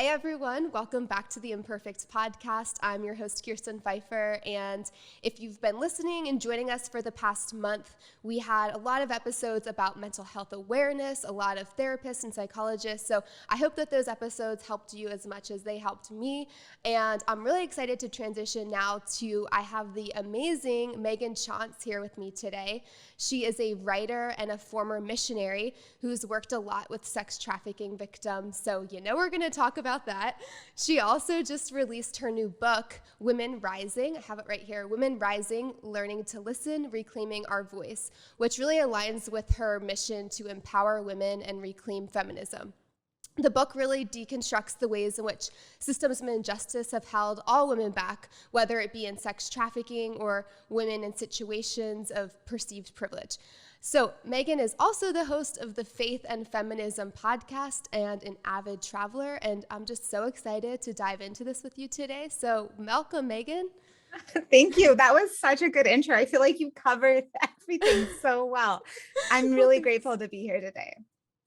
Hey everyone, welcome back to the Imperfect Podcast. I'm your host, Kirsten Pfeiffer, and if you've been listening and joining us for the past month, we had a lot of episodes about mental health awareness, a lot of therapists and psychologists, so I hope that those episodes helped you as much as they helped me, and I'm really excited to transition now to, I have the amazing Meghan Tschanz here with me today. She is a writer and a former missionary who's worked a lot with sex trafficking victims, so we're going to talk about that. She also just released her new book, Women Rising. I have it right here, Women Rising, Learning to Listen, Reclaiming Our Voice, which really aligns with her mission to empower women and reclaim feminism. The book really deconstructs the ways in which systems of injustice have held all women back, whether it be in sex trafficking or women in situations of perceived privilege. So Meghan is also the host of the Faith and Feminism podcast and an avid traveler, and I'm just so excited to dive into this with you today. So welcome, Meghan. Thank you. That was such a good intro. I feel like you covered everything so well. I'm really grateful to be here today.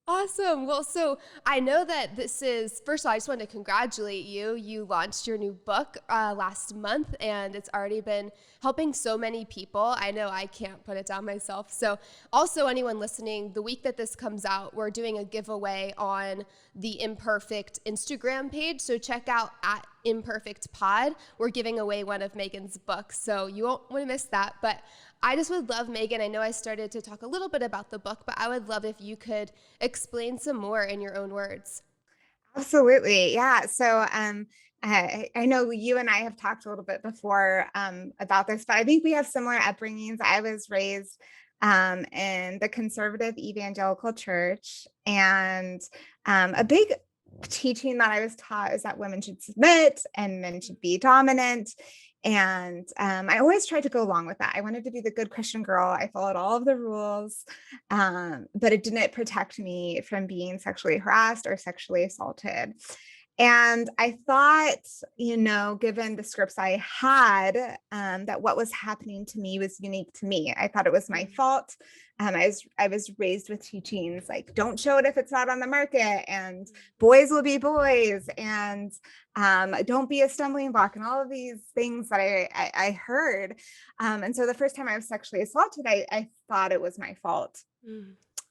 Awesome. Well, so I know that this is, first of all, I just want to congratulate you. You launched your new book last month, and it's already been helping so many people. I know I can't put it down myself. So also anyone listening, the week that this comes out, we're doing a giveaway on the Imperfect Instagram page. So check out at Imperfect Pod. We're giving away one of Meghan's books, so you won't want to miss that. But I just would love, Meghan, I know I started to talk a little bit about the book, but I would love if you could explain some more in your own words. Absolutely. Yeah. So I know you and I have talked a little bit before about this, but I think we have similar upbringings. I was raised in the conservative evangelical church, and a big teaching that I was taught is that women should submit and men should be dominant. And I always tried to go along with that. I wanted to be the good Christian girl. I followed all of the rules, but it didn't protect me from being sexually harassed or sexually assaulted. And I thought, given the scripts I had, that what was happening to me was unique to me. I thought it was my fault. I was raised with teachings like, don't show it if it's not on the market, and boys will be boys, and don't be a stumbling block, and all of these things that I heard. And so the first time I was sexually assaulted, I thought it was my fault.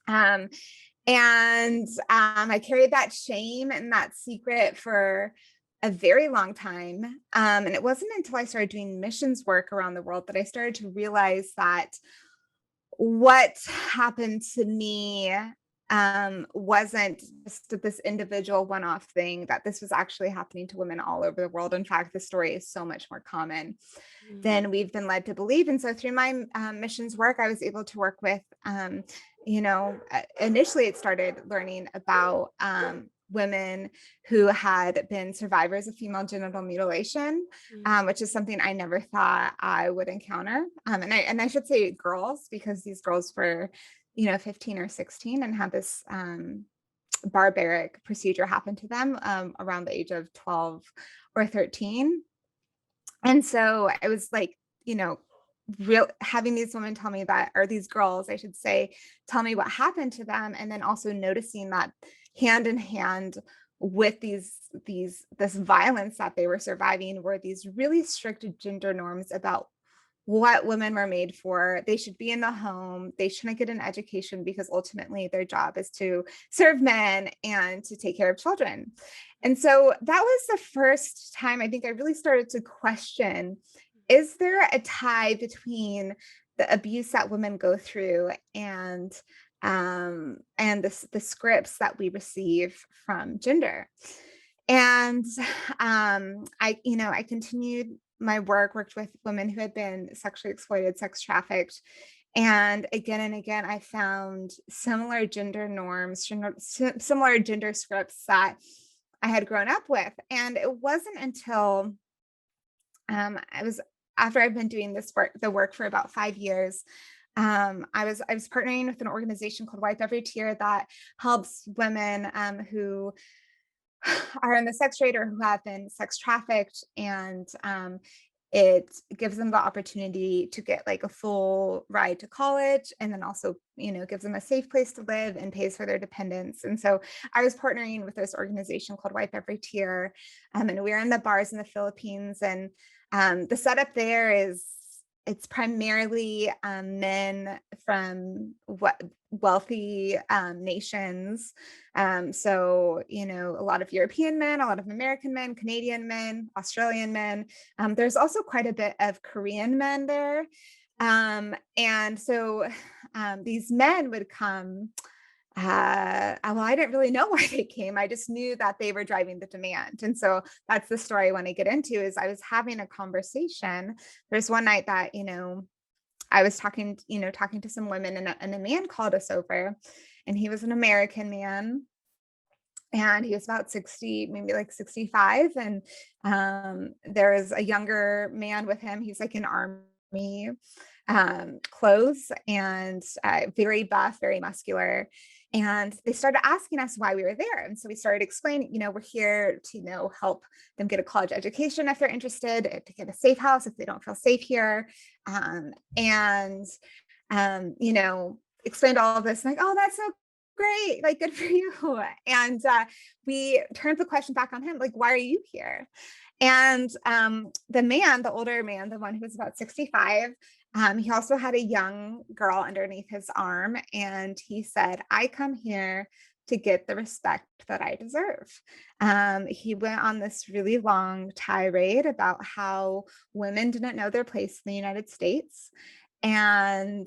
Um, and I carried that shame and that secret for a very long time. And it wasn't until I started doing missions work around the world that I started to realize that what happened to me wasn't just this individual one-off thing, that this was actually happening to women all over the world. In fact, the story is so much more common than we've been led to believe. And so through my missions work, I was able to work with, initially it started learning about women who had been survivors of female genital mutilation, which is something I never thought I would encounter. And I should say girls, because these girls were 15 or 16 and had this barbaric procedure happen to them around the age of 12 or 13. And so I was like, having these women tell me that, or these girls, I should say, tell me what happened to them. And then also noticing that hand in hand with this violence that they were surviving were these really strict gender norms about what women were made for. They should be in the home. They shouldn't get an education because ultimately their job is to serve men and to take care of children. And so that was the first time I think I really started to question, is there a tie between the abuse that women go through and the scripts that we receive from gender? And I continued my work, worked with women who had been sexually exploited, sex trafficked. And again, I found similar gender norms, similar gender scripts that I had grown up with. And it wasn't until after I've been doing the work for about 5 years, I was partnering with an organization called Wipe Every Tear that helps women who are in the sex trade or who have been sex trafficked and it gives them the opportunity to get like a full ride to college, and then also, gives them a safe place to live and pays for their dependents. And so I was partnering with this organization called Wipe Every Tear. And we were in the bars in the Philippines. And the setup there is, it's primarily men from wealthy nations. So, a lot of European men, a lot of American men, Canadian men, Australian men. There's also quite a bit of Korean men there. And so these men would come. Well, I didn't really know why they came. I just knew that they were driving the demand. And so that's the story I want to get into. Is I was having a conversation. There's one night that, I was talking to some women, and a man called us over, and he was an American man, and he was about 60, maybe like 65. And there was a younger man with him. He's like in army clothes, and very buff, very muscular. And they started asking us why we were there. And so we started explaining, we're here to, help them get a college education if they're interested, to get a safe house if they don't feel safe here. And explained all of this, like, oh, that's so great, like, good for you. And we turned the question back on him, like, why are you here? And the older man, the one who was about 65, he also had a young girl underneath his arm. And he said, I come here to get the respect that I deserve. He went on this really long tirade about how women didn't know their place in the United States, and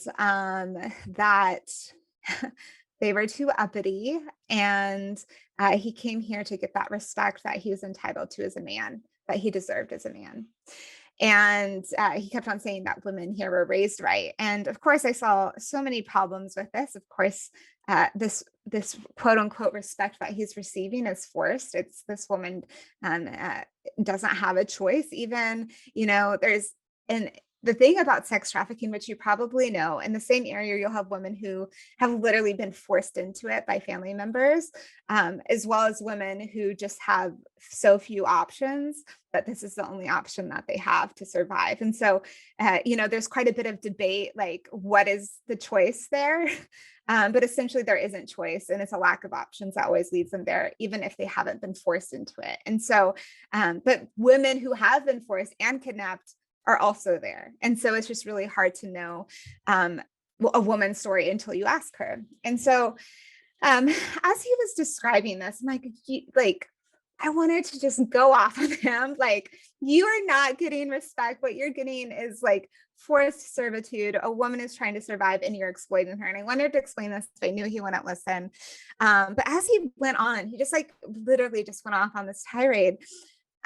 that they were too uppity. And he came here to get that respect that he was entitled to as a man, that he deserved as a man. And he kept on saying that women here were raised right. And of course, I saw so many problems with this. Of course, this quote unquote respect that he's receiving is forced. It's this woman doesn't have a choice. Even, there's the thing about sex trafficking, which you probably know, in the same area, you'll have women who have literally been forced into it by family members, as well as women who just have so few options that this is the only option that they have to survive. And so, there's quite a bit of debate, like, what is the choice there? But essentially there isn't choice, and it's a lack of options that always leads them there, even if they haven't been forced into it. And so, but women who have been forced and kidnapped are also there. And so it's just really hard to know a woman's story until you ask her. And so as he was describing this, I'm like, I wanted to just go off on him. Like, you are not getting respect. What you're getting is like forced servitude. A woman is trying to survive and you're exploiting her. And I wanted to explain this, but I knew he wouldn't listen. But as he went on, he just literally just went off on this tirade.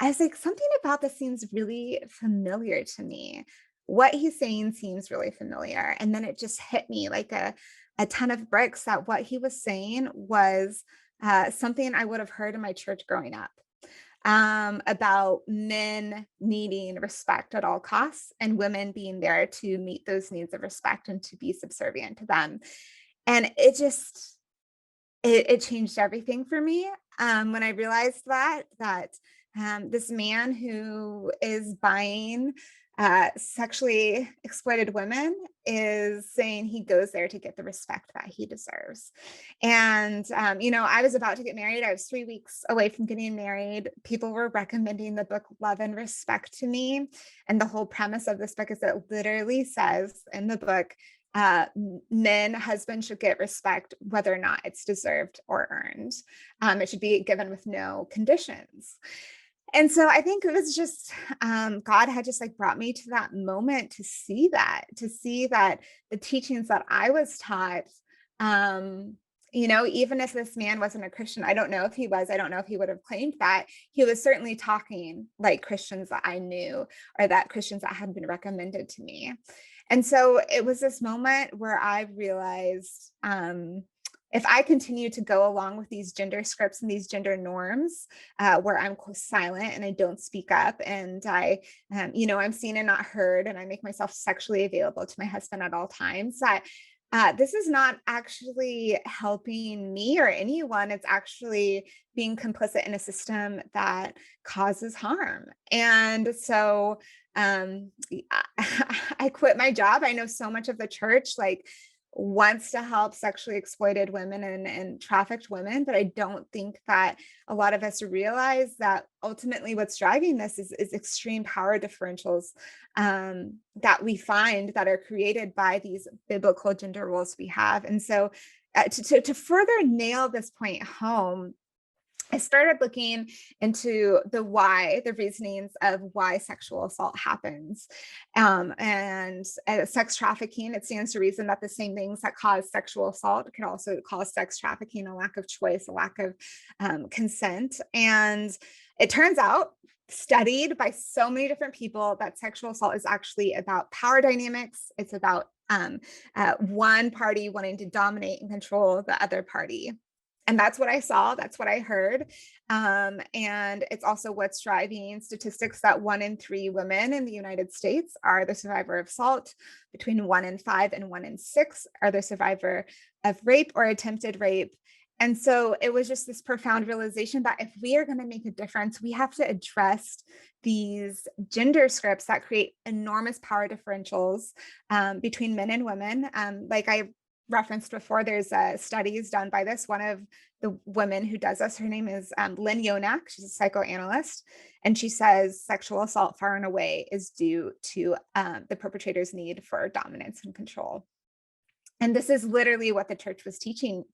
I was like, something about this seems really familiar to me. What he's saying seems really familiar. And then it just hit me like a ton of bricks that what he was saying was something I would have heard in my church growing up, about men needing respect at all costs and women being there to meet those needs of respect and to be subservient to them. And it just, it changed everything for me when I realized that this man who is buying sexually exploited women is saying he goes there to get the respect that he deserves. And, I was about to get married. I was 3 weeks away from getting married. People were recommending the book Love and Respect to me. And the whole premise of this book is it literally says in the book, husbands should get respect whether or not it's deserved or earned. It should be given with no conditions. And so I think it was just God had just brought me to that moment to see that the teachings that I was taught, even if this man wasn't a Christian, I don't know if he was, I don't know if he would have claimed that, he was certainly talking like Christians that I knew, or that Christians that had been recommended to me. And so it was this moment where I realized, if I continue to go along with these gender scripts and these gender norms, where I'm silent and I don't speak up, and I'm seen and not heard, and I make myself sexually available to my husband at all times, that this is not actually helping me or anyone. It's actually being complicit in a system that causes harm. And so I quit my job. I know so much of the church like wants to help sexually exploited women and trafficked women, but I don't think that a lot of us realize that ultimately what's driving this is extreme power differentials that we find that are created by these biblical gender roles we have. And so to further nail this point home, I started looking into the reasonings of why sexual assault happens. And sex trafficking, it stands to reason that the same things that cause sexual assault can also cause sex trafficking, a lack of choice, a lack of consent. And it turns out, studied by so many different people, that sexual assault is actually about power dynamics. It's about one party wanting to dominate and control the other party. And that's what I saw. That's what I heard. And it's also what's driving statistics that 1 in 3 women in the United States are the survivor of assault. Between 1 in 5 and 1 in 6 are the survivor of rape or attempted rape. And so it was just this profound realization that if we are going to make a difference, we have to address these gender scripts that create enormous power differentials between men and women. Like I referenced before, there's studies done by this. One of the women who does this, her name is Lynn Yonak. She's a psychoanalyst. And she says sexual assault far and away is due to the perpetrator's need for dominance and control. And this is literally what the church was teaching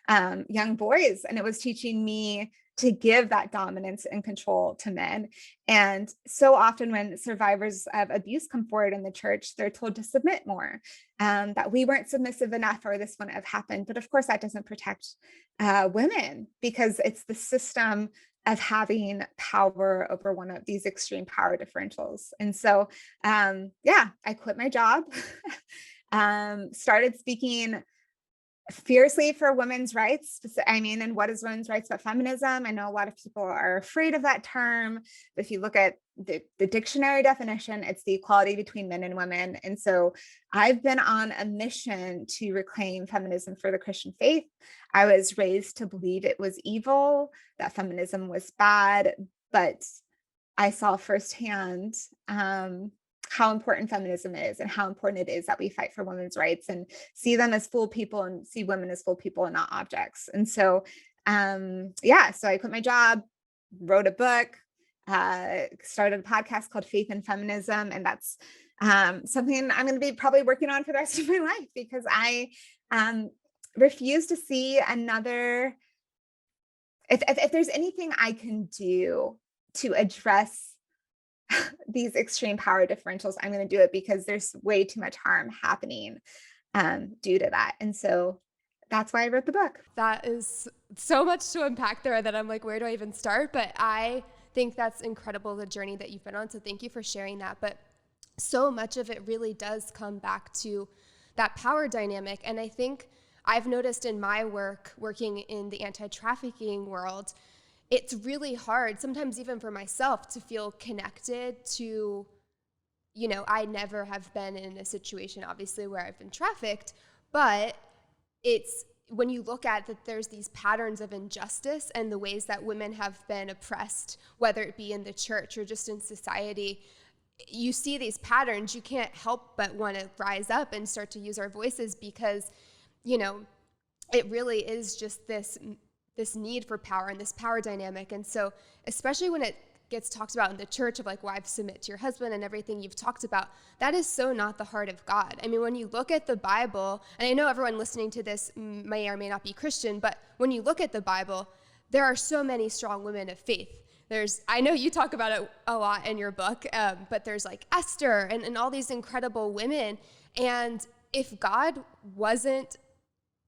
young boys. And it was teaching me to give that dominance and control to men. And so often when survivors of abuse come forward in the church, they're told to submit more, that we weren't submissive enough or this wouldn't have happened. But of course, that doesn't protect women, because it's the system of having power over one of these extreme power differentials. And so, I quit my job, started speaking fiercely for women's rights. And what is women's rights but feminism? I know a lot of people are afraid of that term, but if you look at the dictionary definition, it's the equality between men and women. And so I've been on a mission to reclaim feminism for the Christian faith. I was raised to believe it was evil, that feminism was bad, but I saw firsthand how important feminism is and how important it is that we fight for women's rights and see them as full people and see women as full people and not objects. And so, so I quit my job, wrote a book, started a podcast called Faith and Feminism. And that's something I'm going to be probably working on for the rest of my life, because I refuse to see another, if there's anything I can do to address these extreme power differentials, I'm going to do it, because there's way too much harm happening due to that. And so that's why I wrote the book. That is so much to unpack there that I'm like, where do I even start? But I think that's incredible, the journey that you've been on. So thank you for sharing that. But so much of it really does come back to that power dynamic. And I think I've noticed in my work, working in the anti-trafficking world, it's really hard, sometimes even for myself, to feel connected to, I never have been in a situation, obviously, where I've been trafficked, but it's when you look at that, there's these patterns of injustice and the ways that women have been oppressed, whether it be in the church or just in society. You see these patterns, you can't help but want to rise up and start to use our voices, because, it really is just this need for power and this power dynamic. And so especially when it gets talked about in the church of like, wives submit to your husband and everything you've talked about, that is so not the heart of God. I mean, when you look at the Bible, and I know everyone listening to this may or may not be Christian, but when you look at the Bible, there are so many strong women of faith. I know you talk about it a lot in your book, but there's like Esther and all these incredible women. And if God wasn't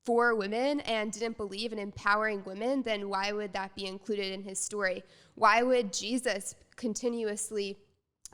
for women and didn't believe in empowering women, then why would that be included in his story? Why would Jesus continuously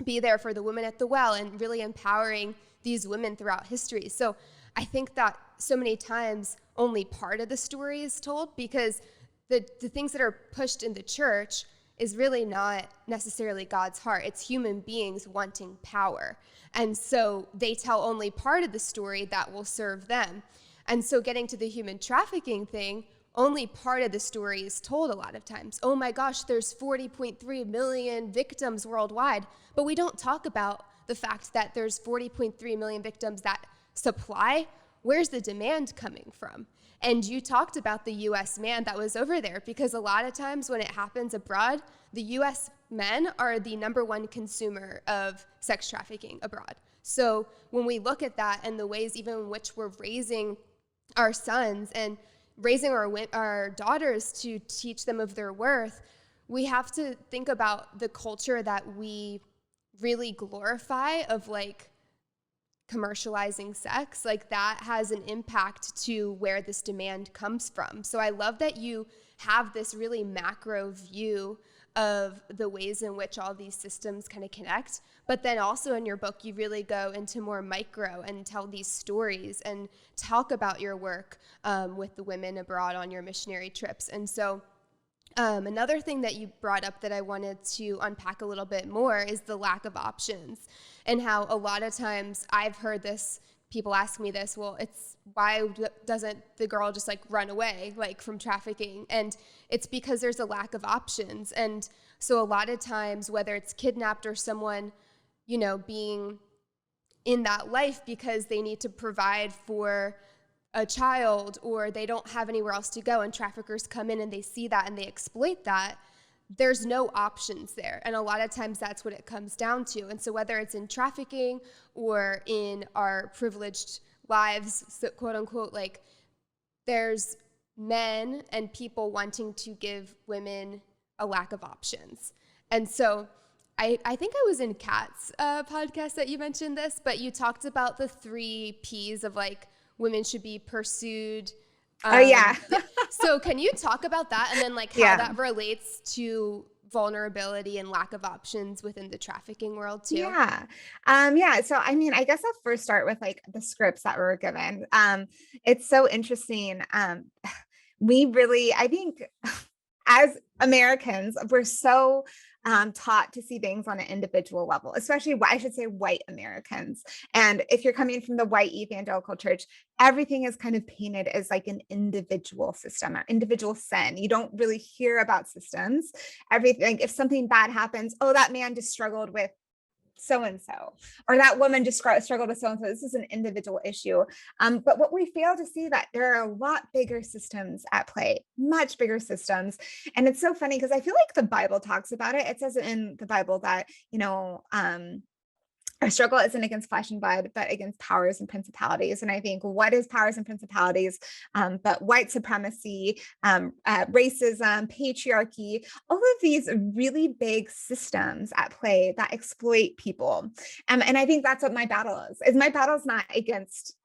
be there for the women at the well and really empowering these women throughout history? So I think that so many times only part of the story is told, because the things that are pushed in the church is really not necessarily God's heart. It's human beings wanting power. And so they tell only part of the story that will serve them. And so getting to the human trafficking thing, only part of the story is told a lot of times. Oh my gosh, there's 40.3 million victims worldwide, but we don't talk about the fact that there's 40.3 million victims that supply. Where's the demand coming from? And you talked about the US man that was over there, because a lot of times when it happens abroad, the US men are the number one consumer of sex trafficking abroad. So when we look at that and the ways even in which we're raising our sons and raising our daughters to teach them of their worth, we have to think about the culture that we really glorify of like commercializing sex. Like that has an impact to where this demand comes from. So I love that you have this really macro view of the ways in which all these systems kind of connect. But then also in your book, you really go into more micro and tell these stories and talk about your work with the women abroad on your missionary trips. And so another thing that you brought up that I wanted to unpack a little bit more is the lack of options, and how a lot of times I've heard this, people ask me this, well, it's why doesn't the girl just like run away like from trafficking? And it's because there's a lack of options. And so a lot of times, whether it's kidnapped or someone, you know, being in that life because they need to provide for a child or they don't have anywhere else to go, and traffickers come in and they see that and they exploit that, there's no options there. And a lot of times that's what it comes down to. And so whether it's in trafficking or in our privileged lives, so quote unquote, like there's men and people wanting to give women a lack of options. And so I think I was in Kat's podcast that you mentioned this, but you talked about the 3 Ps of like women should be pursued. Yeah. So can you talk about that, and then like how that relates to vulnerability and lack of options within the trafficking world too? Yeah. So, I mean, I guess I'll first start with like the scripts that were given. It's so interesting. We really, I think as Americans, we're so taught to see things on an individual level, especially I should say white Americans. And if you're coming from the white evangelical church, everything is kind of painted as like an individual system or individual sin. You don't really hear about systems. Everything, like if something bad happens, oh, that man just struggled with so-and-so, or that woman just struggled with so-and-so. This is an individual issue. But what we fail to see that there are a lot bigger systems at play, much bigger systems. And it's so funny because I feel like the Bible talks about it. It says in the Bible that, our struggle isn't against flesh and blood, but against powers and principalities. And I think what is powers and principalities, but white supremacy, racism, patriarchy, all of these really big systems at play that exploit people. And I think that's what my battle is my battle is not against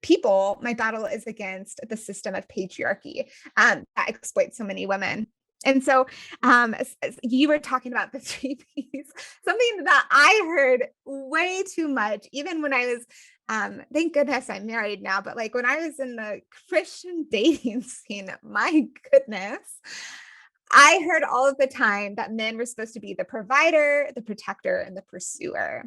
people. My battle is against the system of patriarchy that exploits so many women. And so you were talking about the 3 Ps, something that I heard way too much, even when I was, thank goodness I'm married now, but like when I was in the Christian dating scene, my goodness, I heard all of the time that men were supposed to be the provider, the protector, and the pursuer.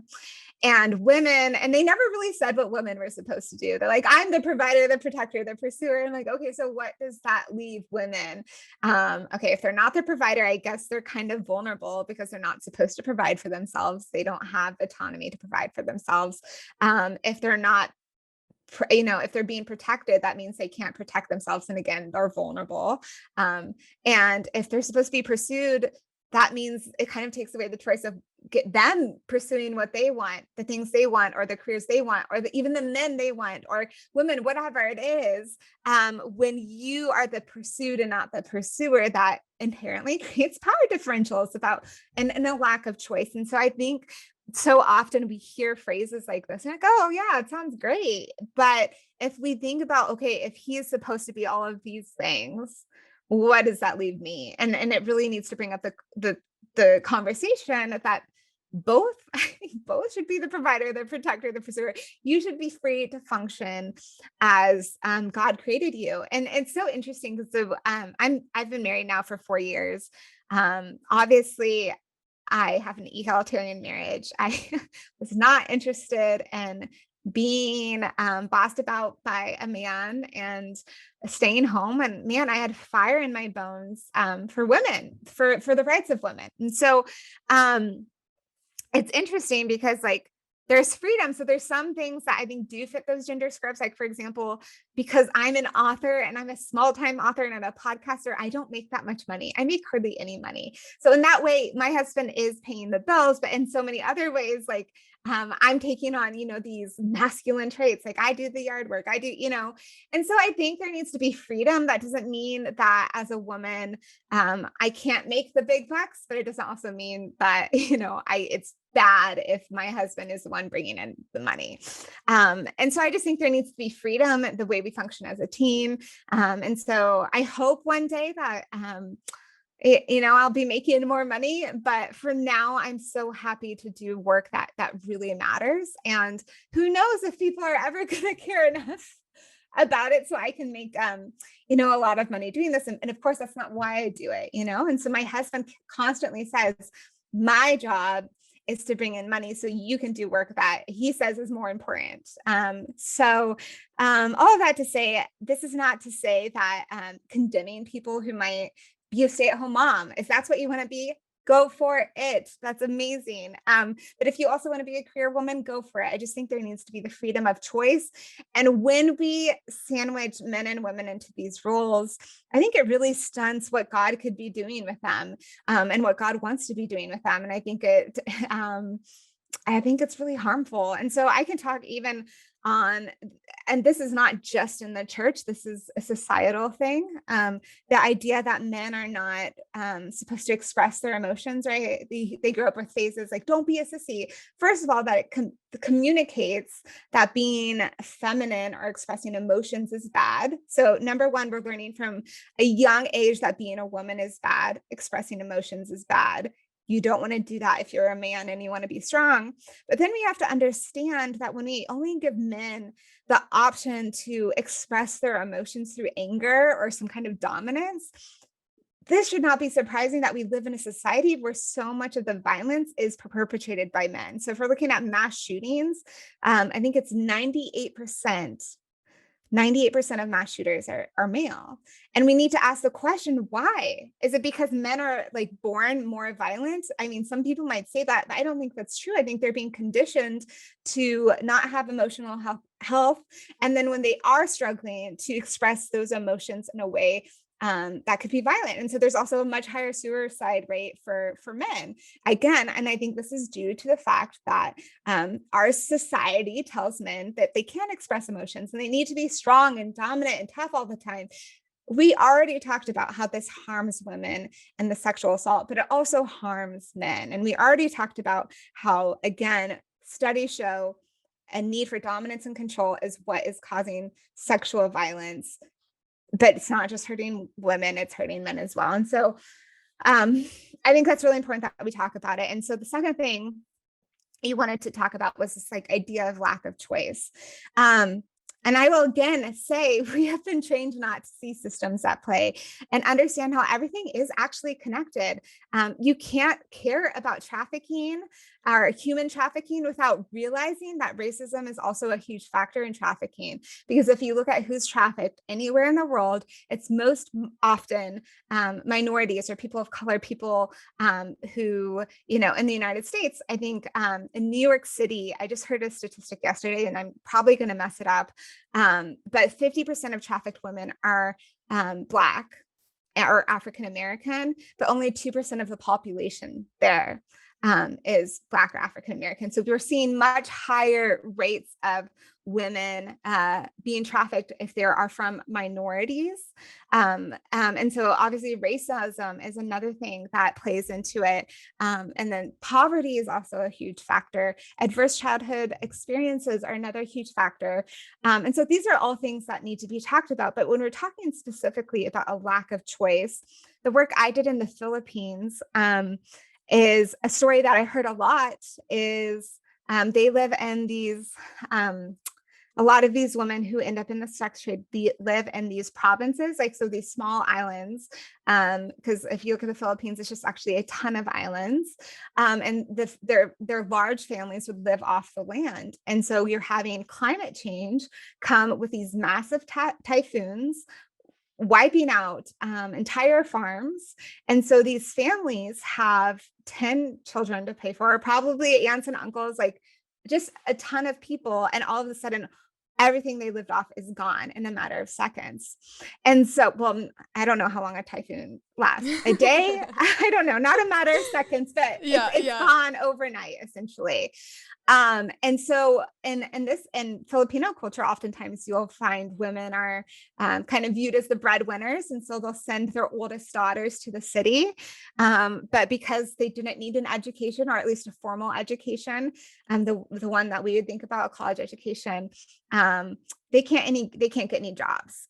And women, and they never really said what women were supposed to do. They're like, I'm the provider, the protector, the pursuer. And like, okay, so what does that leave women? Okay, if they're not the provider, I guess they're kind of vulnerable because they're not supposed to provide for themselves. They don't have autonomy to provide for themselves. If they're not, if they're being protected, that means they can't protect themselves. And again, they're vulnerable. And if they're supposed to be pursued, that means it kind of takes away the choice of them pursuing what they want, the things they want, or the careers they want, or even the men they want, or women, whatever it is. When you are the pursued and not the pursuer, that inherently creates power differentials and a lack of choice. And so I think so often we hear phrases like this and like, oh yeah, it sounds great. But if we think about, okay, if he is supposed to be all of these things, what does that leave me? And it really needs to bring up the conversation that both should be the provider, the protector, the pursuer. You should be free to function as God created you. And it's so interesting because I've been married now for 4 years. Obviously, I have an egalitarian marriage. I was not interested in being bossed about by a man and staying home. And man, I had fire in my bones for women, for the rights of women. And so it's interesting because like there's freedom. So there's some things that I think do fit those gender scripts. Like, for example, because I'm an author and I'm a small time author and I'm a podcaster, I don't make that much money. I make hardly any money. So in that way, my husband is paying the bills, but in so many other ways, like I'm taking on, these masculine traits. Like I do the yard work, I do, and so I think there needs to be freedom. That doesn't mean that as a woman, I can't make the big bucks, but it doesn't also mean that, it's bad if my husband is the one bringing in the money. And so I just think there needs to be freedom the way we function as a team. And so I hope one day that, I'll be making more money, but for now, I'm so happy to do work that really matters. And who knows if people are ever going to care enough about it so I can make, a lot of money doing this. And of course, that's not why I do it, And so my husband constantly says, my job is to bring in money so you can do work that he says is more important. So all of that to say, this is not to say that condemning people who might be a stay-at-home mom. If that's what you want to be, go for it. That's amazing. But if you also want to be a career woman, go for it. I just think there needs to be the freedom of choice. And when we sandwich men and women into these roles, I think it really stunts what God could be doing with them, and what God wants to be doing with them. And I think it's really harmful. And so I can talk even on, and this is not just in the church, this is a societal thing. The idea that men are not supposed to express their emotions, right? They grew up with phrases like, don't be a sissy. First of all, that it communicates that being feminine or expressing emotions is bad. So number one, we're learning from a young age that being a woman is bad, expressing emotions is bad. You don't want to do that if you're a man and you want to be strong. But then we have to understand that when we only give men the option to express their emotions through anger or some kind of dominance, this should not be surprising that we live in a society where so much of the violence is perpetrated by men. So if we're looking at mass shootings, I think it's 98% of mass shooters are male. And we need to ask the question, why? Is it because men are like born more violent? I mean, some people might say that, but I don't think that's true. I think they're being conditioned to not have emotional health. And then when they are struggling, to express those emotions in a way that could be violent. And so there's also a much higher suicide rate for men. Again, and I think this is due to the fact that our society tells men that they can't express emotions and they need to be strong and dominant and tough all the time. We already talked about how this harms women and the sexual assault, but it also harms men. And we already talked about how, again, studies show a need for dominance and control is what is causing sexual violence. But it's not just hurting women, it's hurting men as well. And so I think that's really important that we talk about it. And so the second thing you wanted to talk about was this like idea of lack of choice. And I will again say we have been trained not to see systems at play and understand how everything is actually connected. You can't care about trafficking or human trafficking without realizing that racism is also a huge factor in trafficking. Because if you look at who's trafficked anywhere in the world, it's most often minorities or people of color, people who, in the United States. I think in New York City, I just heard a statistic yesterday, and I'm probably going to mess it up, but 50% of trafficked women are Black or African American, but only 2% of the population there is Black or African American. So we're seeing much higher rates of women being trafficked if they are from minorities. And so obviously racism is another thing that plays into it. And then poverty is also a huge factor. Adverse childhood experiences are another huge factor. And so these are all things that need to be talked about. But when we're talking specifically about a lack of choice, the work I did in the Philippines is a story that I heard a lot is they live in these a lot of these women who end up in the sex trade live in these provinces, like, so these small islands. Because if you look at the Philippines, it's just actually a ton of islands. And their large families would live off the land. And so you're having climate change come with these massive typhoons, wiping out entire farms. And so these families have 10 children to pay for, probably aunts and uncles, like just a ton of people. And all of a sudden, everything they lived off is gone in a matter of seconds. And so, well, I don't know how long a typhoon lasts. A day? I don't know, not a matter of seconds, but it's gone overnight, essentially. And so in Filipino culture, oftentimes you'll find women are kind of viewed as the breadwinners. And so they'll send their oldest daughters to the city. But because they didn't need an education, or at least a formal education, the one that we would think about, a college education, they can't get any jobs.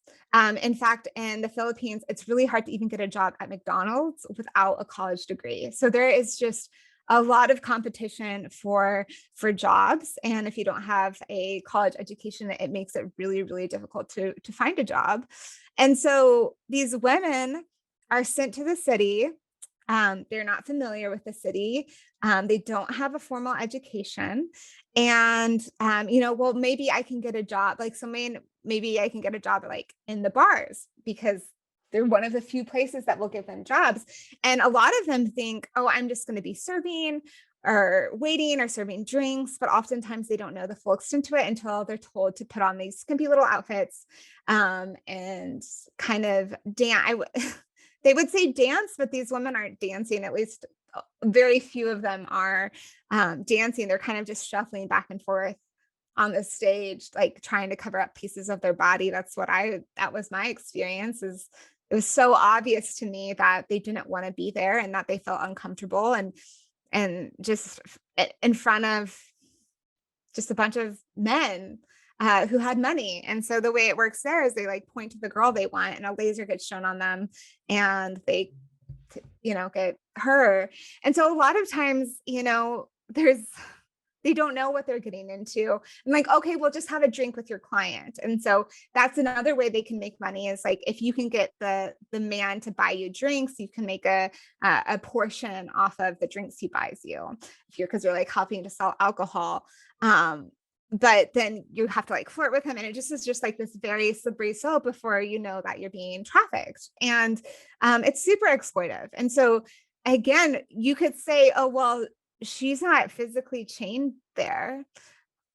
In fact, in the Philippines, it's really hard to even get a job at McDonald's without a college degree. So there is just a lot of competition for jobs. And if you don't have a college education, it makes it really, really difficult to find a job. And so these women are sent to the city. They're not familiar with the city. They don't have a formal education. And, well, maybe I can get a job, like maybe I can get a job like in the bars, because they're one of the few places that will give them jobs. And a lot of them think, oh, I'm just going to be serving or waiting or serving drinks. But oftentimes they don't know the full extent to it until they're told to put on these skimpy little outfits and kind of dance. They would say dance, but these women aren't dancing. At least very few of them are dancing. They're kind of just shuffling back and forth on the stage, like trying to cover up pieces of their body. That was my experience. It was so obvious to me that they didn't want to be there, and that they felt uncomfortable and just in front of just a bunch of men who had money. And so the way it works there is they like point to the girl they want, and a laser gets shown on them, and they, get her. And so a lot of times, they don't know what they're getting into. I'm like, okay, well, just have a drink with your client. And so that's another way they can make money, is like, if you can get the man to buy you drinks, you can make a portion off of the drinks he buys you, because you're like helping to sell alcohol. But then you have to like flirt with him, and it just is just like this very slippery slope before you know that you're being trafficked. And it's super exploitive. And so again, you could say, oh, well, she's not physically chained there.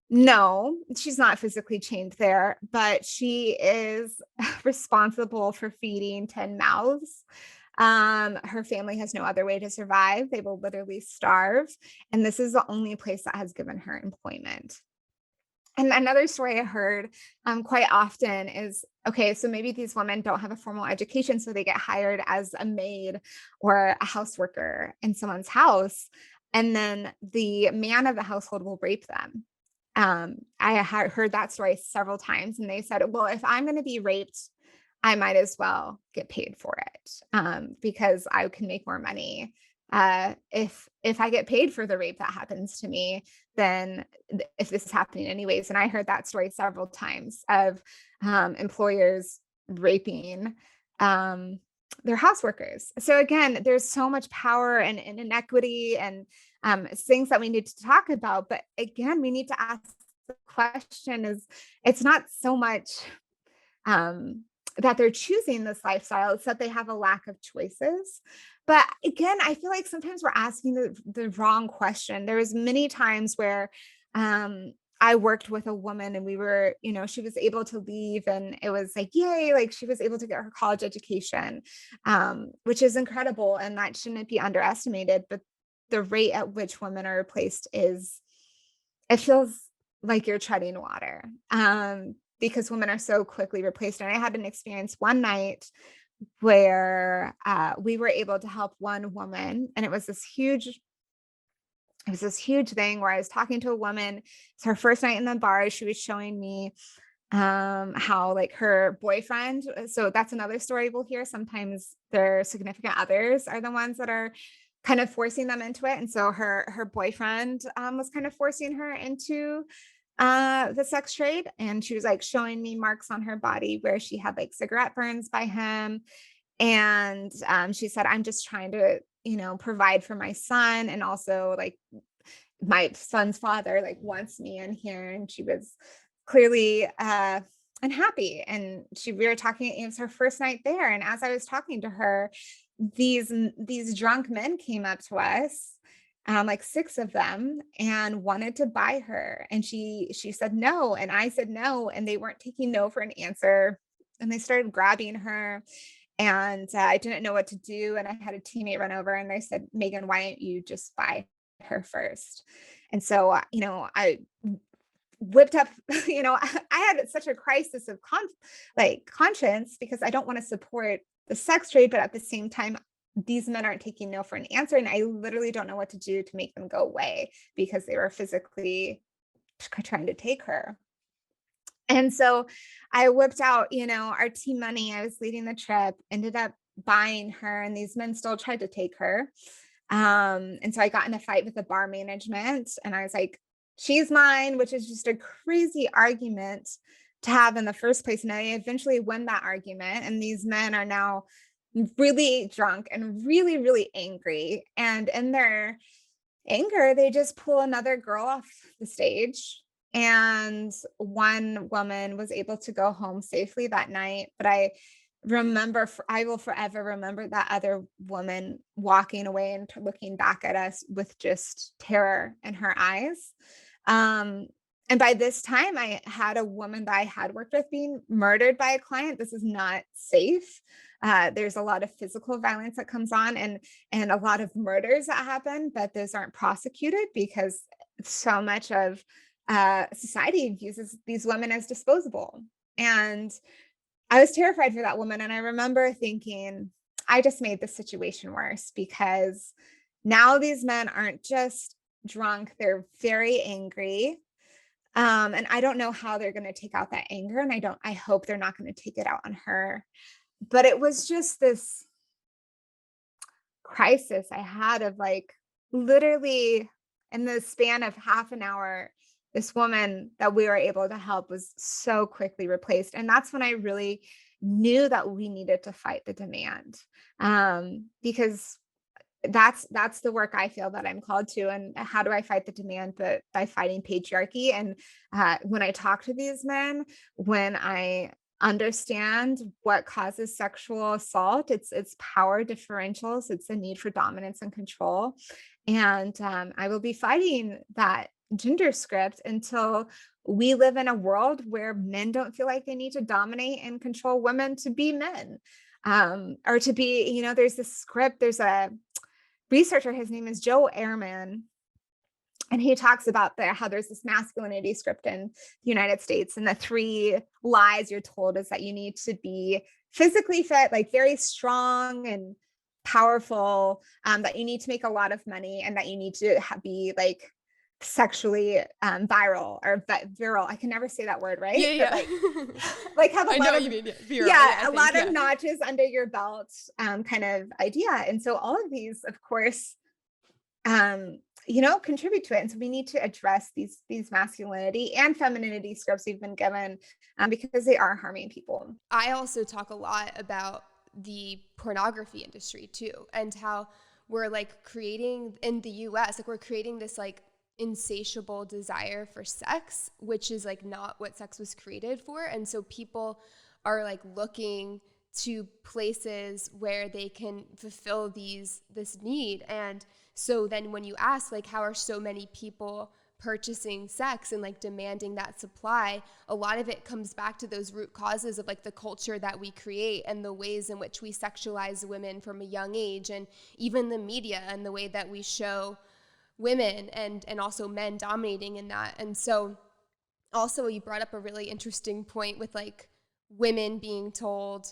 No, she's not physically chained there, but she is responsible for feeding 10 mouths. Her family has no other way to survive. They will literally starve. And this is the only place that has given her employment. And another story I heard quite often is, okay, so maybe these women don't have a formal education, so they get hired as a maid or a house worker in someone's house. And then the man of the household will rape them. I had heard that story several times, and they said, well, if I'm going to be raped, I might as well get paid for it because I can make more money. If I get paid for the rape that happens to me, then if this is happening anyways. And I heard that story several times of employers raping their house workers. So again, there's so much power and inequity and things that we need to talk about. But again, we need to ask the question is, it's not so much that they're choosing this lifestyle, it's that they have a lack of choices. But again, I feel like sometimes we're asking the wrong question. There was many times where I worked with a woman, and we were, she was able to leave, and it was like, yay, like she was able to get her college education, which is incredible. And that shouldn't be underestimated. But the rate at which women are replaced it feels like you're treading water because women are so quickly replaced. And I had an experience one night where we were able to help one woman, and it was this huge thing where I was talking to a woman. It's her first night in the bar. She was showing me how like her boyfriend, so that's another story we'll hear. Sometimes their significant others are the ones that are kind of forcing them into it. And so her boyfriend was kind of forcing her into the sex trade, and she was like showing me marks on her body where she had like cigarette burns by him. And she said, I'm just trying to, provide for my son. And also like my son's father like wants me in here. And she was clearly unhappy. And we were talking, it was her first night there. And as I was talking to her, these drunk men came up to us, like 6 of them, and wanted to buy her. And she said no. And I said no. And they weren't taking no for an answer. And they started grabbing her. And I didn't know what to do. And I had a teammate run over and they said, Megan, why don't you just buy her first? And so, I whipped up, I had such a crisis of conscience, because I don't want to support the sex trade, but at the same time, these men aren't taking no for an answer. And I literally don't know what to do to make them go away, because they were physically trying to take her. And so I whipped out, our team money. I was leading the trip, ended up buying her, and these men still tried to take her. And so I got in a fight with the bar management, and I was like, she's mine, which is just a crazy argument to have in the first place. And I eventually won that argument. And these men are now really drunk and really, really angry. And in their anger, they just pull another girl off the stage. And one woman was able to go home safely that night. But I will forever remember that other woman walking away and looking back at us with just terror in her eyes. And by this time, I had a woman that I had worked with being murdered by a client. This is not safe. There's a lot of physical violence that comes on, and a lot of murders that happen, but those aren't prosecuted because so much of society uses these women as disposable. And I was terrified for that woman. And I remember thinking, I just made the situation worse, because now these men aren't just drunk, they're very angry. And I don't know how they're going to take out that anger. And I hope they're not going to take it out on her. But it was just this crisis I had of like, literally in the span of half an hour, this woman that we were able to help was so quickly replaced. And that's when I really knew that we needed to fight the demand, because that's the work I feel that I'm called to. And how do I fight the demand? But by fighting patriarchy. And when I talk to these men, when I understand what causes sexual assault, it's power differentials, it's the need for dominance and control. And I will be fighting that gender script until we live in a world where men don't feel like they need to dominate and control women to be men, or to be, there's this script, there's a researcher, his name is Joe Ehrman, and he talks about how there's this masculinity script in the United States, and the 3 lies you're told is that you need to be physically fit, like very strong and powerful, that you need to make a lot of money, and that you need to be like sexually viral or virile. I can never say that word, right? Yeah. But like have a I lot know of, you mean, yeah, a lot of notches under your belt, kind of idea. And so all of these, of course, contribute to it. And so we need to address these masculinity and femininity scripts we've been given, because they are harming people. I also talk a lot about the pornography industry too, and how we're like creating in the US, like we're creating this like insatiable desire for sex, which is like not what sex was created for. And so people are like looking to places where they can fulfill this need. And so then when you ask like, how are so many people purchasing sex and like demanding that supply, a lot of it comes back to those root causes of like the culture that we create and the ways in which we sexualize women from a young age, and even the media and the way that we show women and also men dominating in that. And so also you brought up a really interesting point with like women being told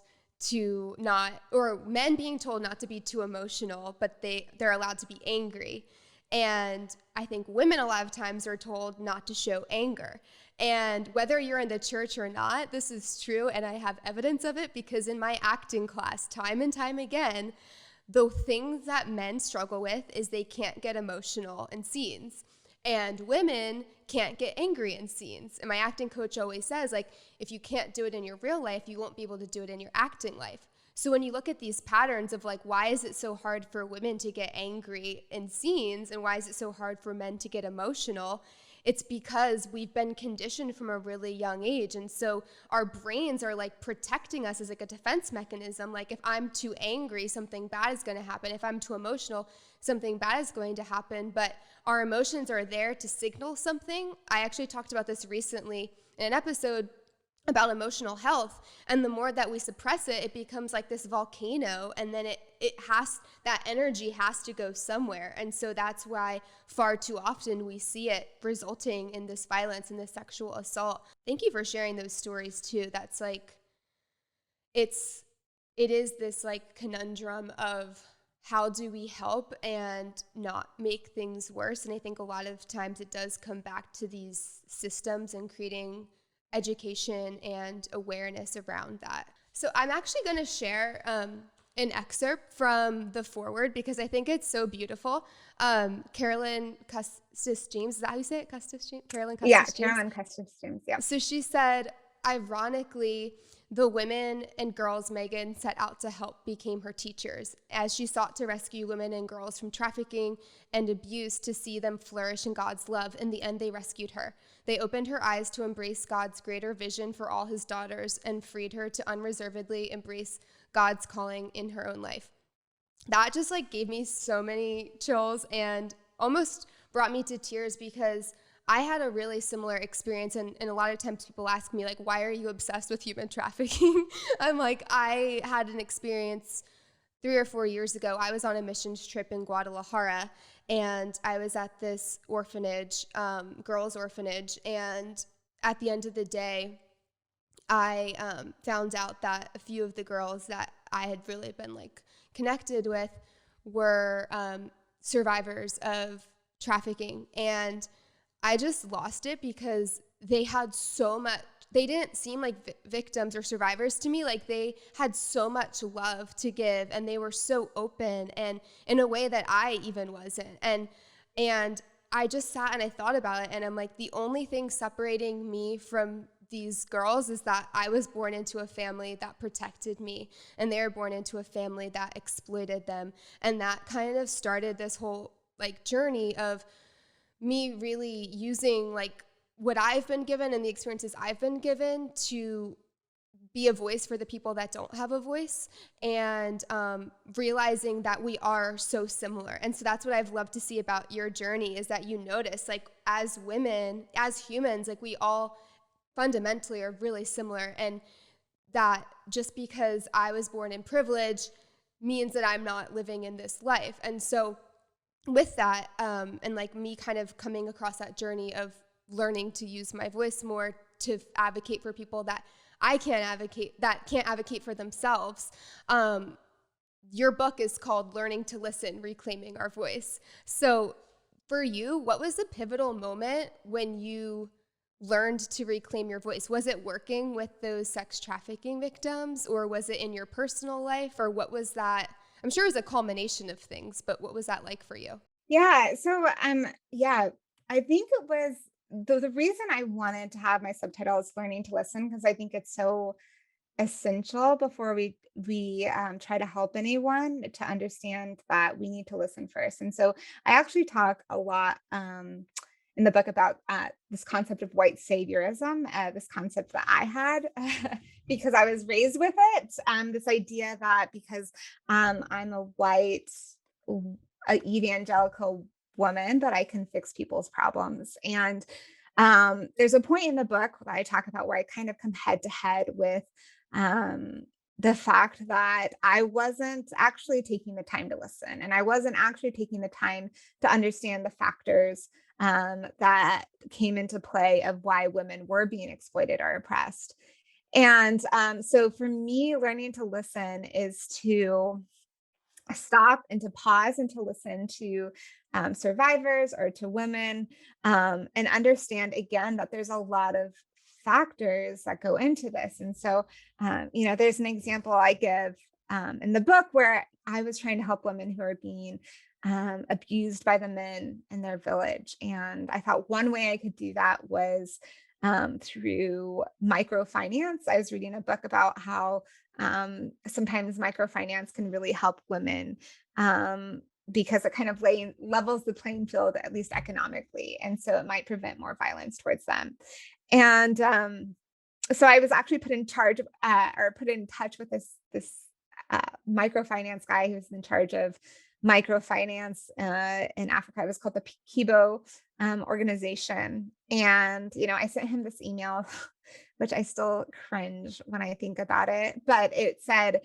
to not, or men being told not to be too emotional, but they're allowed to be angry. And I think women a lot of times are told not to show anger. And whether you're in the church or not, this is true. And I have evidence of it because in my acting class, time and time again, the things that men struggle with is they can't get emotional in scenes. And women can't get angry in scenes. And my acting coach always says, like, if you can't do it in your real life, you won't be able to do it in your acting life. So when you look at these patterns of like, why is it so hard for women to get angry in scenes and why is it so hard for men to get emotional? It's because we've been conditioned from a really young age. And so our brains are like protecting us as like a defense mechanism. Like if I'm too angry, something bad is going to happen. If I'm too emotional, something bad is going to happen. But our emotions are there to signal something. I actually talked about this recently in an episode about emotional health, and the more that we suppress it, it becomes like this volcano, and then that energy has to go somewhere. And so that's why far too often we see it resulting in this violence and this sexual assault. Thank you for sharing those stories too. That's like, it is this like conundrum of how do we help and not make things worse. And I think a lot of times it does come back to these systems and creating education and awareness around that. So I'm actually going to share an excerpt from the foreword because I think it's so beautiful. Carolyn Custis James, is that how you say it? Custis James? Carolyn Custis Yeah, James? Carolyn Custis James, yeah. So she said, ironically, the women and girls Meghan set out to help became her teachers, as she sought to rescue women and girls from trafficking and abuse to see them flourish in God's love. In the end, they rescued her. They opened her eyes to embrace God's greater vision for all his daughters and freed her to unreservedly embrace God's calling in her own life. That just like gave me so many chills and almost brought me to tears because I had a really similar experience, and a lot of times people ask me, like, why are you obsessed with human trafficking? I'm like, I had an experience 3 or 4 years ago. I was on a missions trip in Guadalajara, and I was at this orphanage, girls' orphanage, and at the end of the day, I found out that a few of the girls that I had really been, like, connected with were survivors of trafficking, and I just lost it because they had so much, they didn't seem like victims or survivors to me. Like they had so much love to give and they were so open and in a way that I even wasn't. And I just sat and I thought about it and I'm like, the only thing separating me from these girls is that I was born into a family that protected me and they were born into a family that exploited them. And that kind of started this whole like journey of me really using like what I've been given and the experiences I've been given to be a voice for the people that don't have a voice and realizing that we are so similar. And so that's what I've loved to see about your journey is that you notice like as women, as humans, like we all fundamentally are really similar, and that just because I was born in privilege means that I'm not living in this life. And so with that, and like me kind of coming across that journey of learning to use my voice more to advocate for people that can't advocate for themselves. Your book is called Learning to Listen, Reclaiming Our Voice. So for you, what was the pivotal moment when you learned to reclaim your voice? Was it working with those sex trafficking victims, or was it in your personal life, or what was that? I'm sure it was a culmination of things, but what was that like for you? Yeah. So, I think it was the reason I wanted to have my subtitle is learning to listen, because I think it's so essential before we try to help anyone to understand that we need to listen first. And so I actually talk a lot in the book about this concept of white saviorism, this concept that I had because I was raised with it. This idea that because I'm a white evangelical woman, that I can fix people's problems. And there's a point in the book that I talk about where I kind of come head to head with the fact that I wasn't actually taking the time to listen, and I wasn't actually taking the time to understand the factors that came into play of why women were being exploited or oppressed. And so for me, learning to listen is to stop and to pause and to listen to survivors or to women, and understand again that there's a lot of factors that go into this. And so, there's an example I give in the book where I was trying to help women who are being abused by the men in their village. And I thought one way I could do that was through microfinance. I was reading a book about how sometimes microfinance can really help women, because it kind of levels the playing field, at least economically. And so it might prevent more violence towards them. And so I was actually put in charge of, or put in touch with this microfinance guy who's in charge of microfinance in Africa. It was called the Kibo organization. And, I sent him this email, which I still cringe when I think about it. But it said,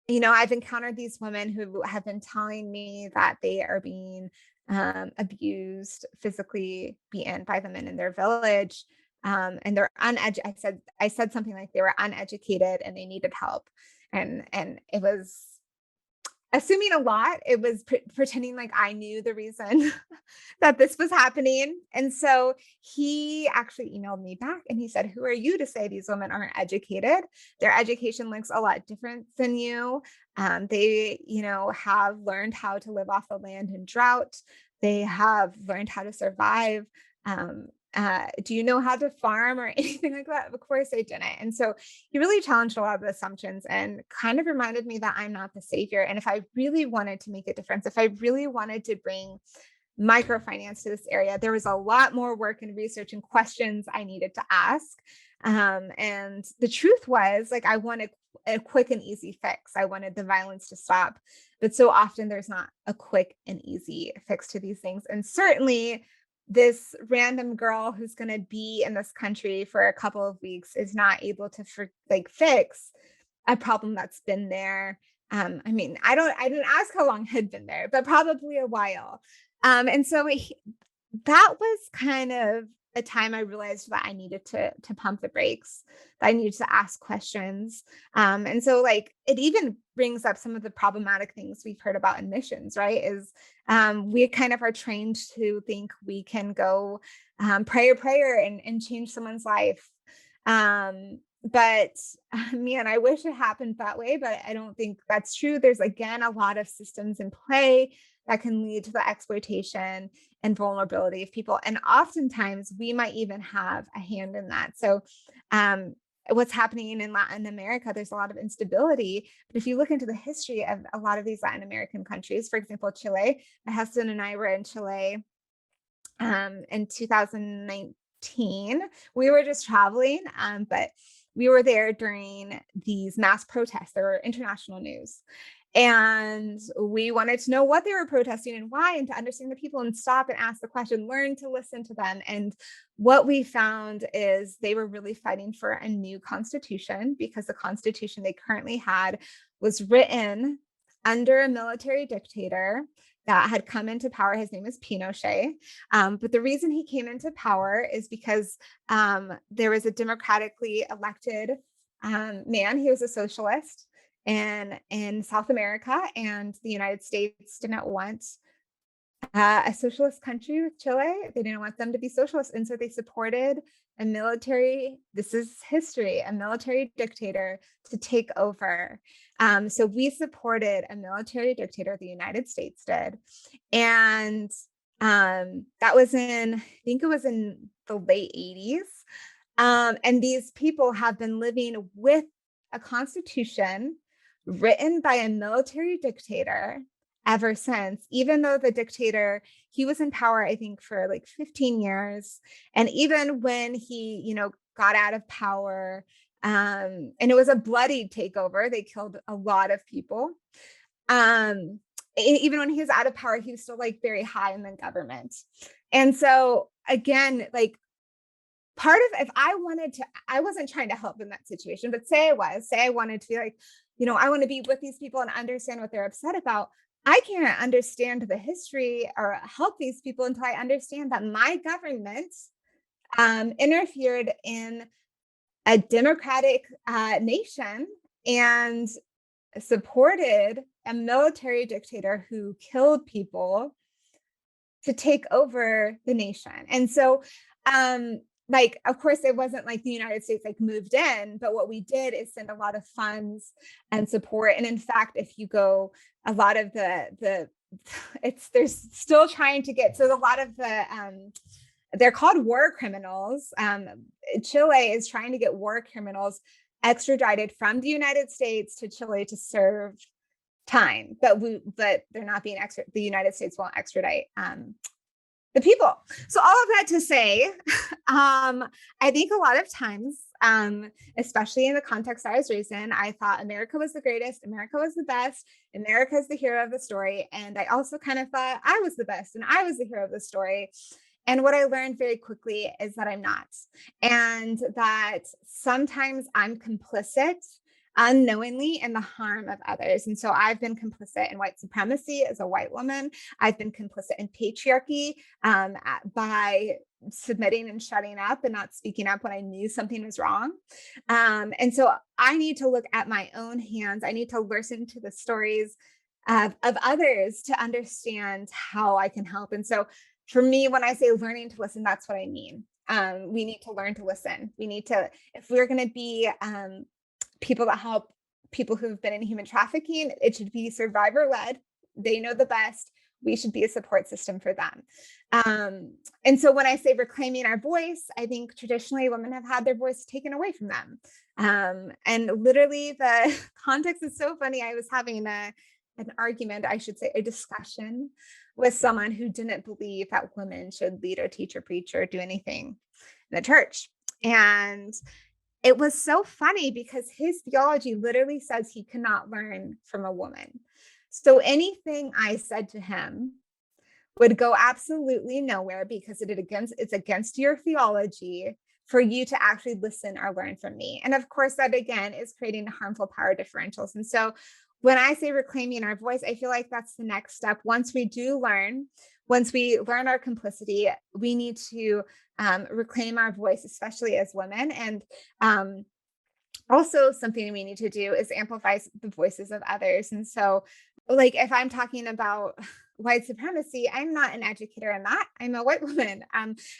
I've encountered these women who have been telling me that they are being abused, physically beaten by the men in their village. And they're uneducated. I said something like they were uneducated and they needed help. And it was assuming a lot. It was pretending like I knew the reason that this was happening. And so he actually emailed me back and he said, "Who are you to say these women aren't educated? Their education looks a lot different than you. They, have learned how to live off the land in drought. They have learned how to survive. Do you know how to farm or anything like that?" Of course I didn't. And so he really challenged a lot of the assumptions and kind of reminded me that I'm not the savior. And if I really wanted to make a difference, if I really wanted to bring microfinance to this area, there was a lot more work and research and questions I needed to ask. And the truth was, like, I wanted a quick and easy fix. I wanted the violence to stop. But so often there's not a quick and easy fix to these things. And certainly this random girl who's going to be in this country for a couple of weeks is not able to fix a problem that's been there. I didn't ask how long it had been there, but probably a while. And so that was kind of a time I realized that I needed to pump the brakes, that I needed to ask questions. And so it even brings up some of the problematic things we've heard about in missions, right? Is we kind of are trained to think we can go pray a prayer and change someone's life. But man, I wish it happened that way, but I don't think that's true. There's, again, a lot of systems in play that can lead to the exploitation and vulnerability of people. And oftentimes we might even have a hand in that. So what's happening in Latin America, there's a lot of instability. But if you look into the history of a lot of these Latin American countries, for example, Chile, my husband and I were in Chile in 2019. We were just traveling, but we were there during these mass protests. There were international news. And we wanted to know what they were protesting and why, and to understand the people and stop and ask the question, learn to listen to them. And what we found is they were really fighting for a new constitution, because the constitution they currently had was written under a military dictator that had come into power. His name is Pinochet. But the reason he came into power is because there was a democratically elected man. He was a socialist in South America, and the United States didn't want a socialist country with Chile. They didn't want them to be socialist. And so they supported a military, this is history, a military dictator to take over. So we supported a military dictator, the United States did. And that was I think it was in the late 80s. And these people have been living with a constitution written by a military dictator ever since, even though the dictator, he was in power, I think, for 15 years. And even when he, got out of power, and it was a bloody takeover, they killed a lot of people. Even when he was out of power, he was still very high in the government. And so again, part of, if I wanted to, I wasn't trying to help in that situation, but say I wanted to be I want to be with these people and understand what they're upset about. I can't understand the history or help these people until I understand that my government interfered in a democratic nation and supported a military dictator who killed people to take over the nation. And so, of course, it wasn't like the United States moved in, but what we did is send a lot of funds and support. And in fact, if you go, a lot of the there's still trying to get, so a lot of the, they're called war criminals. Chile is trying to get war criminals extradited from the United States to Chile to serve time, but they're not being the United States won't extradite the people. So all of that to say, I think a lot of times, especially in the context I was raised in, I thought America was the greatest, America was the best, America is the hero of the story. And I also kind of thought I was the best and I was the hero of the story. And what I learned very quickly is that I'm not, and that sometimes I'm complicit unknowingly in the harm of others. And so I've been complicit in white supremacy as a white woman. I've been complicit in patriarchy by submitting and shutting up and not speaking up when I knew something was wrong. And so I need to look at my own hands. I need to listen to the stories of others to understand how I can help. And so for me, when I say learning to listen, that's what I mean. We need to learn to listen. We need to, if we're going to be people that help people who've been in human trafficking, it should be survivor led. They know the best. We should be a support system for them. And so when I say reclaiming our voice, I think traditionally women have had their voice taken away from them. And literally the context is so funny. I was having an argument, I should say, a discussion with someone who didn't believe that women should lead or teach or preach or do anything in the church. And it was so funny because his theology literally says he cannot learn from a woman. So anything I said to him would go absolutely nowhere because it's against your theology for you to actually listen or learn from me. And of course, that again is creating harmful power differentials. And so when I say reclaiming our voice, I feel like that's the next step. Once we learn our complicity, we need to reclaim our voice, especially as women. And also something we need to do is amplify the voices of others. And so like if I'm talking about white supremacy, I'm not an educator in that. I'm a white woman.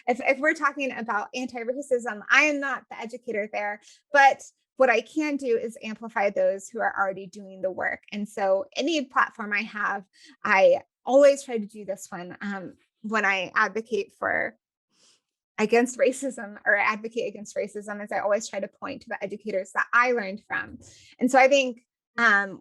If we're talking about anti-racism, I am not the educator there. But what I can do is amplify those who are already doing the work. And so any platform I have, I always try to do this one when I advocate against racism or advocate against racism, is I always try to point to the educators that I learned from. And so I think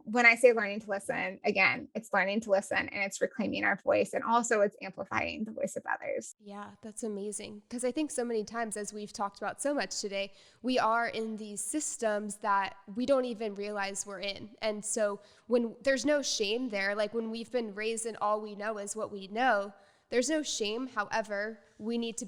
when I say learning to listen, again, it's learning to listen and it's reclaiming our voice, and also it's amplifying the voice of others. Yeah, that's amazing. Because I think so many times, as we've talked about so much today, we are in these systems that we don't even realize we're in. And so when there's no shame there, like when we've been raised and all we know is what we know, there's no shame. However, we need to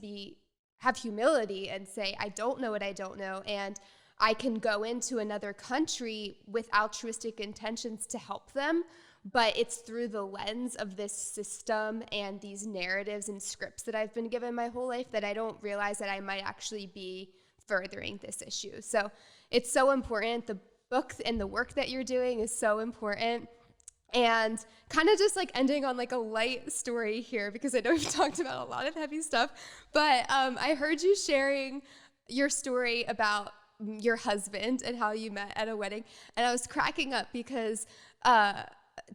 have humility and say, I don't know what I don't know. And I can go into another country with altruistic intentions to help them, but it's through the lens of this system and these narratives and scripts that I've been given my whole life that I don't realize that I might actually be furthering this issue. So it's so important. The book and the work that you're doing is so important. And kind of just like ending on like a light story here, because I know we've talked about a lot of heavy stuff, but I heard you sharing your story about your husband and how you met at a wedding. And I was cracking up because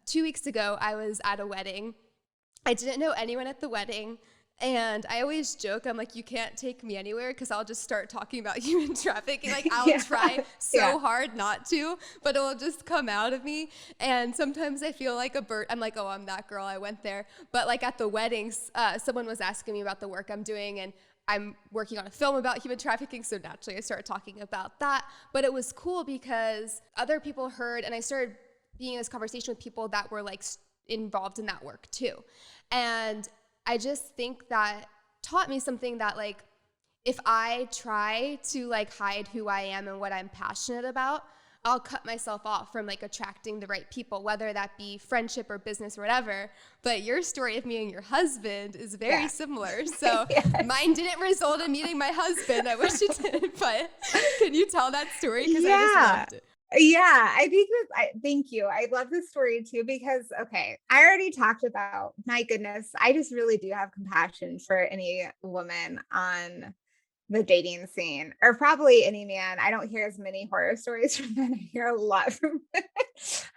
2 weeks ago I was at a wedding. I didn't know anyone at the wedding. And I always joke, I'm like, you can't take me anywhere because I'll just start talking about human trafficking. Like I'll try so hard not to, but it'll just come out of me. And sometimes I feel like a bird. I'm like, oh, I'm that girl. I went there. But like at the weddings, someone was asking me about the work I'm doing, and I'm working on a film about human trafficking, so naturally I started talking about that. But it was cool because other people heard, and I started being in this conversation with people that were like involved in that work too. And I just think that taught me something, that like if I try to like hide who I am and what I'm passionate about, I'll cut myself off from like attracting the right people, whether that be friendship or business or whatever. But your story of meeting your husband is very similar. So mine didn't result in meeting my husband. I wish it did, but can you tell that story? Because I just loved it. Yeah, I think thank you. I love this story too, because, okay, I already talked about, my goodness, I just really do have compassion for any woman on the dating scene, or probably any man. I don't hear as many horror stories from men. I hear a lot from I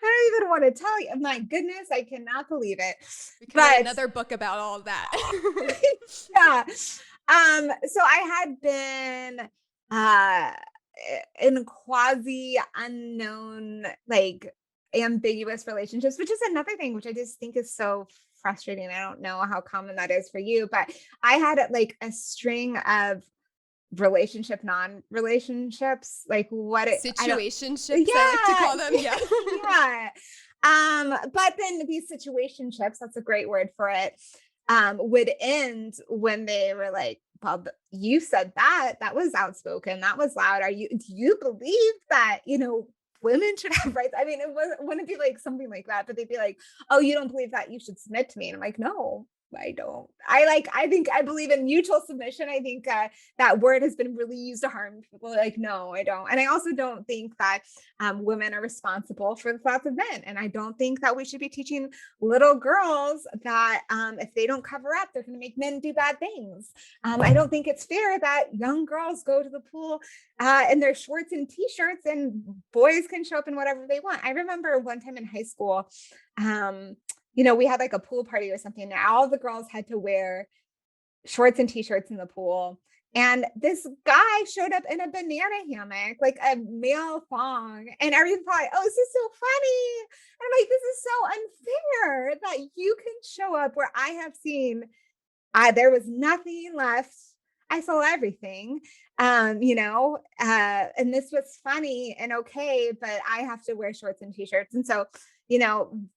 don't even want to tell you. My goodness, I cannot believe it. We could write another book about all of that. Yeah. So I had been in quasi unknown, like ambiguous relationships, which is another thing which I just think is so frustrating. I don't know how common that is for you, but I had like a string of non-relationships, like Situationships, yeah, I like to call them. Yeah. yeah. But then these situationships, that's a great word for it, would end when they were like, well, you said that was outspoken, that was loud. Do you believe that, women should have rights? I mean, wouldn't be like something like that, but they'd be like, oh, you don't believe that, you should submit to me. And I'm like, no, I don't. I believe in mutual submission. I think that word has been really used to harm people. Like, no, I don't. And I also don't think that women are responsible for the thoughts of men. And I don't think that we should be teaching little girls that if they don't cover up, they're going to make men do bad things. I don't think it's fair that young girls go to the pool in their shorts and t-shirts and boys can show up in whatever they want. I remember one time in high school, we had like a pool party or something. And all the girls had to wear shorts and t-shirts in the pool. And this guy showed up in a banana hammock, like a male thong. And everyone thought, oh, this is so funny. And I'm like, this is so unfair that you can show up where I have seen, there was nothing left. I saw everything, and this was funny and okay, but I have to wear shorts and t-shirts. And so,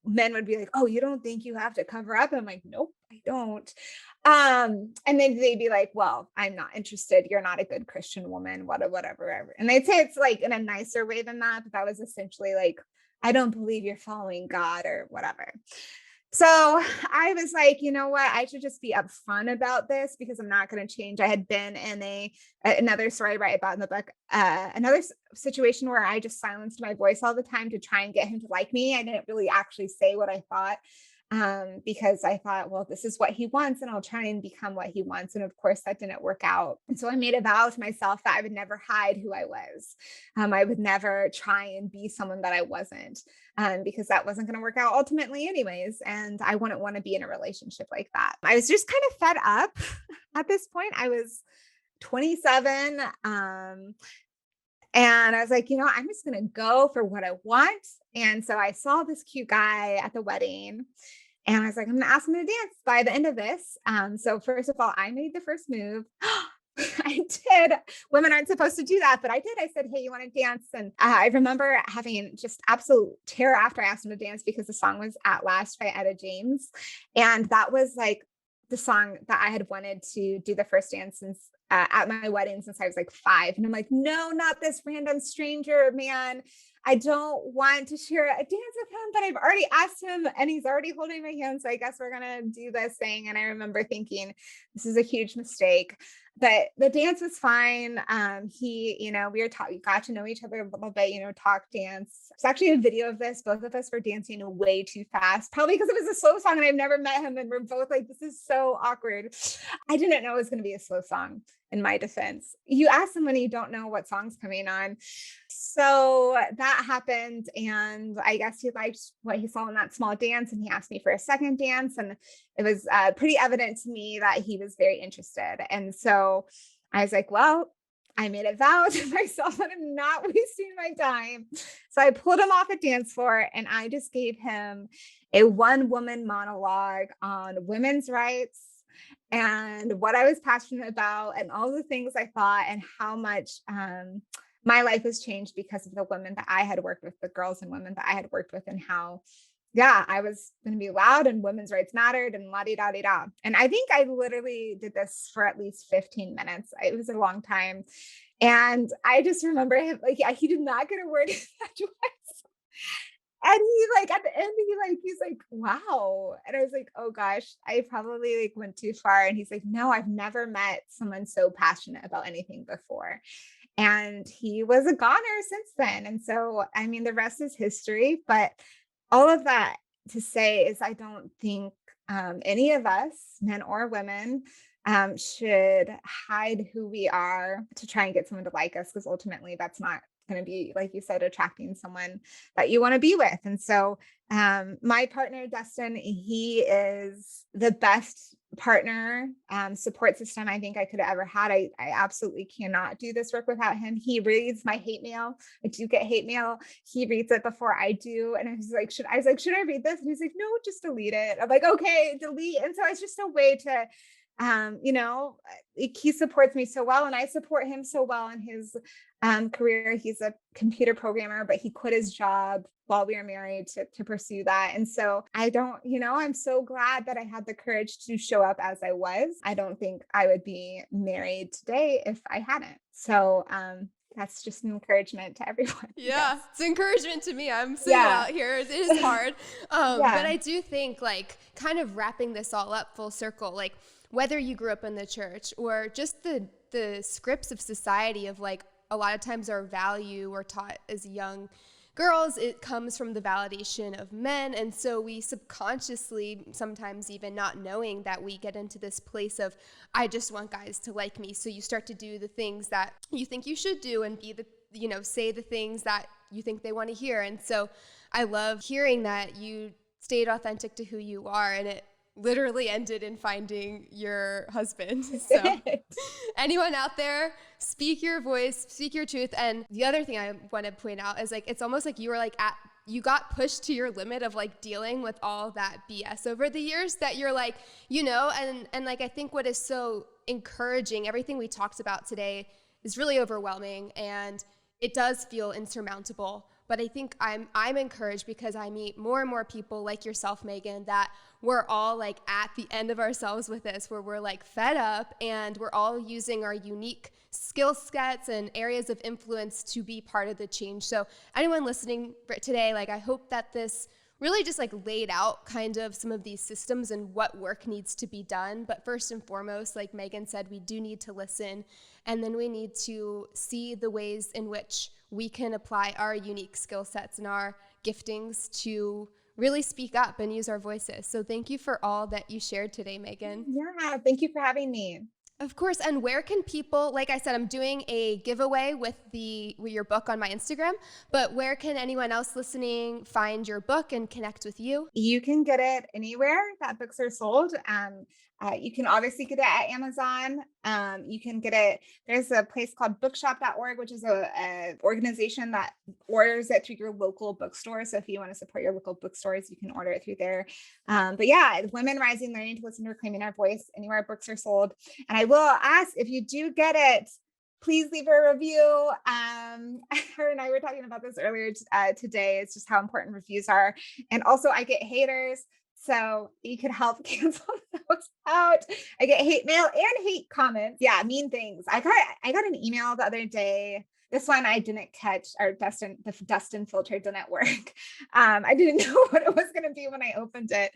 men would be like, oh, you don't think you have to cover up? I'm like, nope, I don't. And then they'd be like, well, I'm not interested. You're not a good Christian woman, whatever. And they'd say it's like in a nicer way than that, but that was essentially like, I don't believe you're following God or whatever. So I was like, you know what? I should just be upfront about this because I'm not going to change. I had been in another story I write about in the book, another situation where I just silenced my voice all the time to try and get him to like me. I didn't really actually say what I thought because I thought, well, this is what he wants and I'll try and become what he wants. And of course that didn't work out. And so I made a vow to myself that I would never hide who I was. I would never try and be someone that I wasn't. Because that wasn't going to work out ultimately anyways. And I wouldn't want to be in a relationship like that. I was just kind of fed up at this point. I was 27. And I was like, I'm just going to go for what I want. And so I saw this cute guy at the wedding and I was like, I'm going to ask him to dance by the end of this. So first of all, I made the first move. I did. Women aren't supposed to do that, but I did. I said, hey, you want to dance? And I remember having just absolute terror after I asked him to dance because the song was At Last by Etta James. And that was like the song that I had wanted to do the first dance since at my wedding since I was like 5. And I'm like, no, not this random stranger, man. I don't want to share a dance with him, but I've already asked him and he's already holding my hand. So I guess we're going to do this thing. And I remember thinking, this is a huge mistake, but the dance was fine. We got to know each other a little bit, talk, dance. It's actually a video of this. Both of us were dancing way too fast, probably because it was a slow song and I've never met him. And we're both like, this is so awkward. I didn't know it was going to be a slow song. In my defense, you ask someone you don't know what song's coming on. So that happened. And I guess he liked what he saw in that small dance. And he asked me for a second dance. And it was pretty evident to me that he was very interested. And so I was like, well, I made a vow to myself that I'm not wasting my time. So I pulled him off a dance floor and I just gave him a one-woman monologue on women's rights and what I was passionate about and all the things I thought and how much my life has changed because of the women that I had worked with, the girls and women that I had worked with, and how, I was going to be loud and women's rights mattered and la-di-da-di-da. And I think I literally did this for at least 15 minutes. It was a long time. And I just remember him, he did not get a word in edgewise. And he at the end, he's like, wow. And I was like, oh gosh, I probably went too far. And he's like, no, I've never met someone so passionate about anything before. And he was a goner since then. And so, I mean, the rest is history, but all of that to say is I don't think any of us, men or women, should hide who we are to try and get someone to like us, because ultimately that's not going to be, like you said, attracting someone that you want to be with. And so my partner, Dustin, he is the best partner, support system I think I could have ever had. I absolutely cannot do this work without him. He reads my hate mail. I do get hate mail. He reads it before I do. And I was like, should I read this? And he's like, no, just delete it. I'm like, okay, delete. And so it's just a way to, he supports me so well, and I support him so well in his career. He's a computer programmer, but he quit his job while we were married to pursue that. And so I'm so glad that I had the courage to show up as I was. I don't think I would be married today if I hadn't. So, that's just an encouragement to everyone. Yeah, it's encouragement to me. I'm single out here. It is hard. But I do think, like, kind of wrapping this all up full circle, like, whether you grew up in the church or just the scripts of society of, like, a lot of times our value we're taught as young girls, it comes from the validation of men. And so we subconsciously, sometimes even not knowing, that we get into this place of, I just want guys to like me. So you start to do the things that you think you should do and be say the things that you think they want to hear. And so I love hearing that you stayed authentic to who you are, and it literally ended in finding your husband. So anyone out there, speak your voice, speak your truth. And the other thing I want to point out is, like, it's almost like you were like you got pushed to your limit of, like, dealing with all that BS over the years, that you're like, and like, I think what is so encouraging, everything we talked about today is really overwhelming and it does feel insurmountable. But I think I'm encouraged because I meet more and more people like yourself, Meghan, that we're all, like, at the end of ourselves with this, where we're, like, fed up, and we're all using our unique skill sets and areas of influence to be part of the change. So anyone listening today, like, I hope that this really just, like, laid out kind of some of these systems and what work needs to be done. But first and foremost, like Meghan said, we do need to listen, and then we need to see the ways in which we can apply our unique skill sets and our giftings to really speak up and use our voices. So thank you for all that you shared today, Meghan. Yeah, thank you for having me. Of course. And where can people, like I said, I'm doing a giveaway with your book on my Instagram, but where can anyone else listening find your book and connect with you? You can get it anywhere that books are sold. You can obviously get it at Amazon. You can get it, there's a place called bookshop.org, which is a organization that orders it through your local bookstore. So if you want to support your local bookstores, you can order it through there. But yeah, Women Rising, Learning to Listen to Reclaiming Our Voice, anywhere books are sold. And I will ask, if you do get it, please leave a review. Her and I were talking about this earlier today. It's just how important reviews are. And also, I get haters, so you could help cancel those out. I get hate mail and hate comments. Yeah, mean things. I got an email the other day. This one I didn't catch, or the Dustin filter didn't work. I didn't know what it was going to be when I opened it.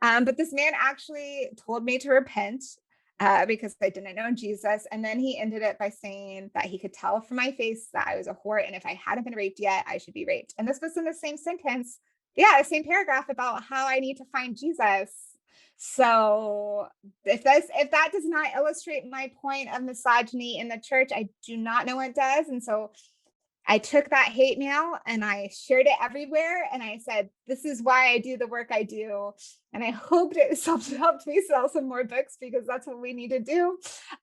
But this man actually told me to repent because I didn't know Jesus. And then he ended it by saying that he could tell from my face that I was a whore, and if I hadn't been raped yet, I should be raped. And this was in the same sentence. Yeah, the same paragraph about how I need to find Jesus. So if that does not illustrate my point of misogyny in the church, I do not know what does. And so I took that hate mail and I shared it everywhere. And I said, this is why I do the work I do. And I hoped it helped me sell some more books, because that's what we need to do.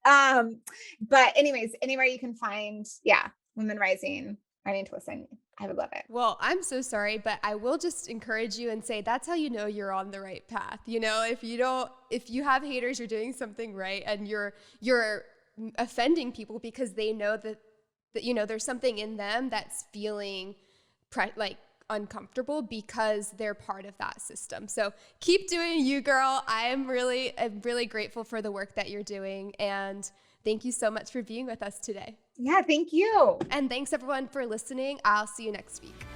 But anyways, anywhere you can find, Women Rising, Learning to Listen, I would love it. Well, I'm so sorry, but I will just encourage you and say that's how you know you're on the right path. If you have haters, you're doing something right, and you're offending people because they know that there's something in them that's feeling uncomfortable because they're part of that system. So keep doing you, girl. I'm really grateful for the work that you're doing, and thank you so much for being with us today. Yeah, thank you. And thanks everyone for listening. I'll see you next week.